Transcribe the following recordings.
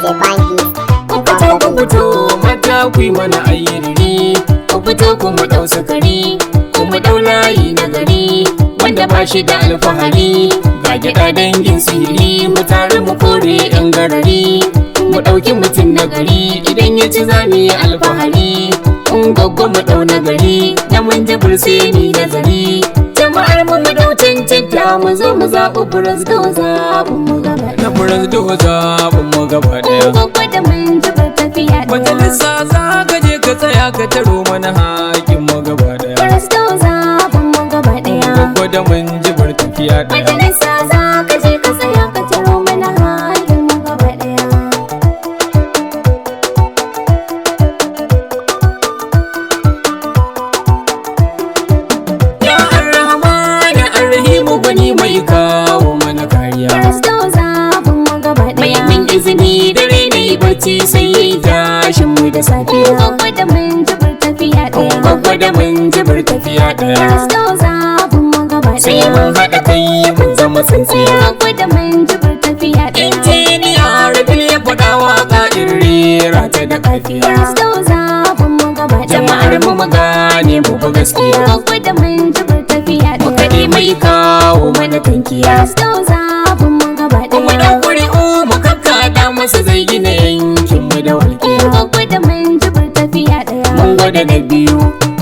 Ku fito mata ku yi mana ayyiri, ku fito kuma ɗau sakari, kuma ɗau layi na gari wanda ba shi da alfahari. Ga gyaɗa dangin sihiri, mu tare mu kore 'yan garari, mu ɗauki mutum na gari idan ya ci za mu yi alfahari. Kun gaggo mu ɗau na gari, da mun ji burse ni nazari. Jama'ar mu ɗau cancanta, mu zo mu zaɓi Presidor zaɓin mu gaba ɗaya. Na Presidor zaɓin mu gaba ɗaya. Gaggo da mun ji tafiya ɗaya. Majalisa za ka je ka tsaya ka taro mana haƙin mu gaba ɗaya. Presidor zaɓin mu gaba ɗaya. Gaggo da mun ji tafiya ɗaya. Majalisa za ka je ka tsaya ka taro mana haƙin mu gaba ɗaya. Ya Ar-Rahman ya Ar-Rahimu gwani mai kawo mana kariya. Presidor zaɓin mu gaba ɗaya. Mai min izini dare ne bacci sai ya yi tashin mu da safiya. Gaggo da mun ji tafiya ɗaya. Gaggo da mun ji tafiya ɗaya. Presidor zaɓin mu gaba ɗaya. Sai mun haɗa kai mun zama tsintsiya. Gaggo da mun ji tafiya ɗaya. Injiniya Rabil ya faɗa waƙa in rera ta da kafiya. Presidor zaɓin mu gaba ɗaya. Jama'ar mu magane mu ba gaskiya. Gaggo da mun ji tafiya ɗaya. Kaɗi mai kawo mana tankiya. Presidor zaɓin mu gaba Kuma ɗaya. ɗan ƙuri'u mu kakkaɗa masa zai gina yankin mu da walƙiya. Gaggo da mun ji tafiya ɗaya. Mun gwada na biyu,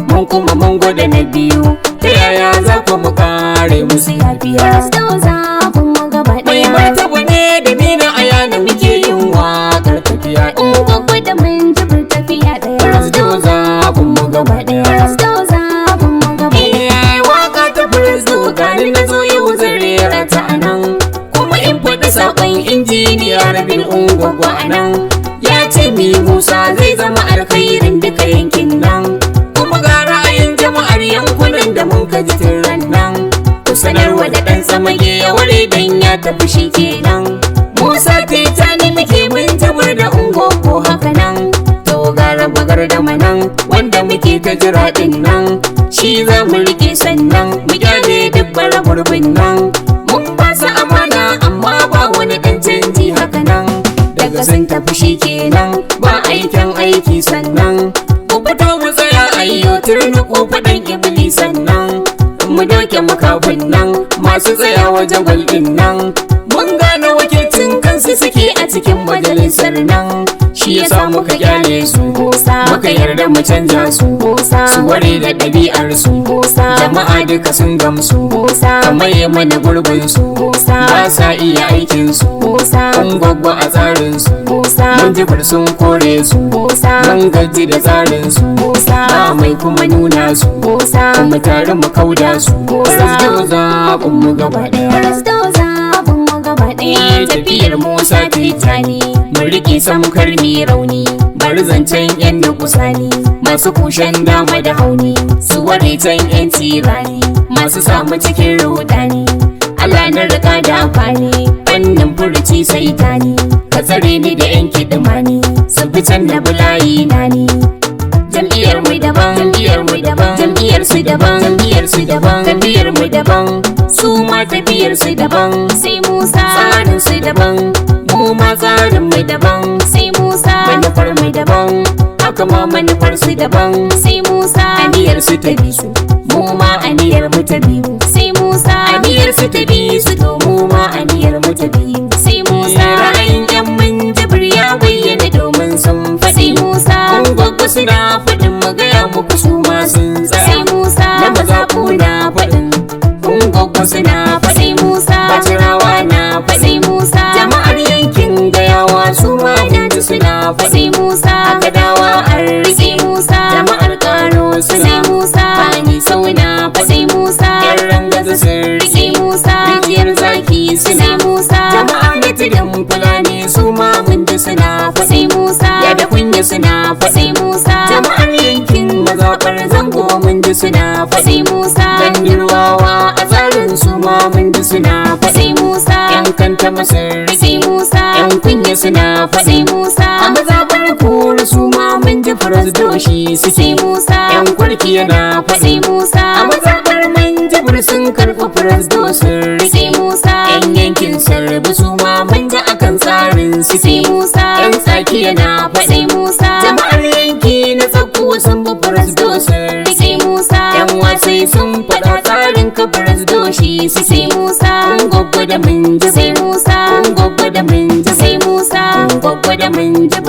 mun gwada na biyu. Ta yaya za ku mu kare musu yafiya? Presidor zaɓin mu gaba Mai ɗaya. martaba ne da ni na ayana muke yin waƙar tafiya ɗaya. Gaggo da mun ji tafiya ɗaya. Presidor zaɓin mu gaba ɗaya. Presidor zaɓin mu gaba ɗaya. Waka ta Presidor gani na zo yau zan rera ta a nan. Kuma in faɗi saƙon injiniya Rabil Ungwagwa a nan. Ya ce mi Musa zai zama alkhairin duka yankin nan. Kuma ga ra'ayin jama'ar yankunan da mun kaji tun ran nan. Ku sanarwa da ɗan tsamage ya ware dan ya tafi shi kenan. Musa Tijjani muke mun tabar da Ungwagwa haka nan. To ga raba gardama nan wanda muke ta jira ɗin nan. Shi za mu rike sannan mu kyale duk bara gurbin nan. Mun ba su amana amma ba wani ɗan canji haka nan. Daga sun tafi shi kenan ba aikin aiki sannan. Ku fito mu tsaya ayyo turnuku faɗan iblis sannan. Mu doke makafin nan masu tsaya wajen gwaldin nan. Mun gane wakilcin kansu suke a cikin majalisar nan. Shi ya sa muka kyale su, muka yarda mu canja su. Su ware da ɗabi'ar su, jama'a duka sun gamsu. Kamar mana gurbin su, ba sa iya aikin su. Kun gwaggwa a tsarin su, mun jifar sun kore su. Mun gaji da tsarin su, ba mai kuma nuna su. Kuma tare mu kauda su. Presidor zaɓin mu gaba ɗaya. Presidor zaɓin mu gaba ɗaya. Tafiyar Musa Tijjani mun riƙe samkar mi rauni. Bari zancen yan da kusani, masu kushen dama da hauni. Su ware can yan tirani, masu samu cikin rudani. Allah na rika da amfani, fannin furuci sai tani. Ka tsare ni da yan kidimani, su fi can na bulayi na ni. Jam'iyyar mu daban, jam'iyyar mu daban, jam'iyyar su daban, jam'iyyar su daban, jam'iyyar mu daban. Su ma tafiyar su daban, Sai Musa. tsarin su daban. Mu ma tsarin mu daban, Sai Musa. manufar mu daban. Haka ma manufar su daban. Sai Musa. Aniyar su ta bi su, mu ma aniyar mu ta bi mu. Sai Musa. Aniyar su ta bi su, to mu ma aniyar mu ta bi mu. Sai Musa. Ra'ayin yan mun jibir ya bayyana domin sun faɗi. Sai Musa. Kun gwaggo suna faɗin magaya muku su ma sun Sai tsaya. Musa. Na mazaɓu na faɗin, kun gwaggo suna faɗi. Sai Musa. Bacirawa na faɗi. Sai Musa. Jama'ar yankin gayawa su ma hudu suna faɗi. Sai Musa. Akadawa an riƙe. Sai Musa. Jama'ar Kano Sai suna Musa. Bani sauna faɗi. Sai Musa. Yan rangaza sun riƙe. Sai Musa. Rijiyar zaki Sai suna. Musa. Jama'a na tudun Fulani su ma mun ji suna faɗi. Sai Musa. Ya da kunya suna faɗi. Sai Musa. Jama'ar yankin mazaɓar zango mun ji suna faɗi. Sai Musa. Gandirwawa a tsarin su ma mun ji suna faɗi. Sai Musa. Yan kanta masar Sai Musa. yan kunya suna faɗi. Sai Musa. A mazaɓar kura su ma mun ji Presidor shi Sai suke. Musa. Yan kwarki yana faɗi. Sai Musa. A mazaɓar manjibir sun karɓi Presidor sun Sai riƙe. Musa. Yan yankin sarrafa su ma mun ji Musa akan tsarin su sai Musa yan tsaki yana faɗi sai Musa jama'ar yanki na tsakko sun bi Presidor sun sai Musa yan wasai sun faɗa tsarin ka Presidor shi su sai Musa gwaggwa da mun ji sai Musa gwaggwa da mun ji sai Musa gwaggwa da mun ji